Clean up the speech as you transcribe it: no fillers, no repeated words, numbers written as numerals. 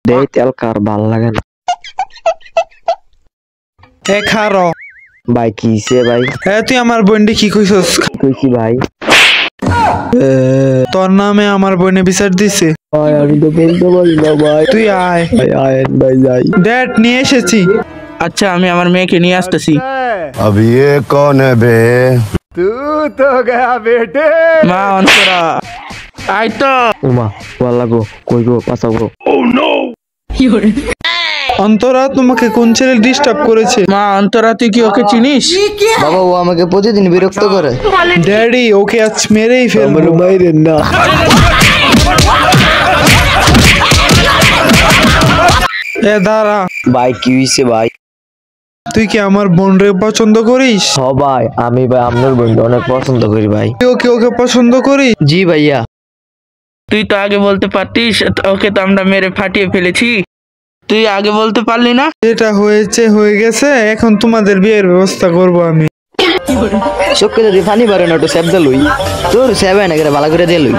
দেই তেল কার ভাল লাগে না এ খারো ভাই কিছে ভাই তুই আমার বোনটি কি কইছস কইছি ভাই তোর নামে আমার বোনে বিচার দিছে ভাই আমি তো বলতে পারি না ভাই তুই আয় ভাই আয়েন ভাই যাই ড্যাড নিয়ে এসেছি আচ্ছা আমি আমার মেয়েকে নিয়ে আসতেছি अब ये कौन है बे तू तो गया बेटे মা অন্তরা আই তো উমা ওয়াল্লা গো কই গো পাছা গো অন্তরা তোমাকে কোন ছেলে ডিস্টার্ব করেছে মা অন্তরা তুই কি ওকে চিনিস বাবা ও আমাকে প্রতিদিন বিরক্ত করে ড্যাডি ওকে আজ মেরেই ফেলবো মাইরেন না এ দাঁড়া ভাই কি হইছে ভাই তুই কি আমার বোনরে পছন্দ করিস ভাই আমি ভাই আপনার বন্ধু অনেক পছন্দ করি ভাই তুই ওকে পছন্দ করিস জি ভাইয়া তুই তো আগে বলতে পারতিস ওকে তো আমরা মেরে ফাটিয়ে ফেলেছি তুই আগে বলতে পারলি না যেটা হয়েছে হয়ে গেছে এখন তোমাদের বিয়ের ব্যবস্থা করব আমি চোখে যদি পানি পারে না একটু স্যাপ দে লই তোর স্যাবে না করে ভালো করে দিয়ে লই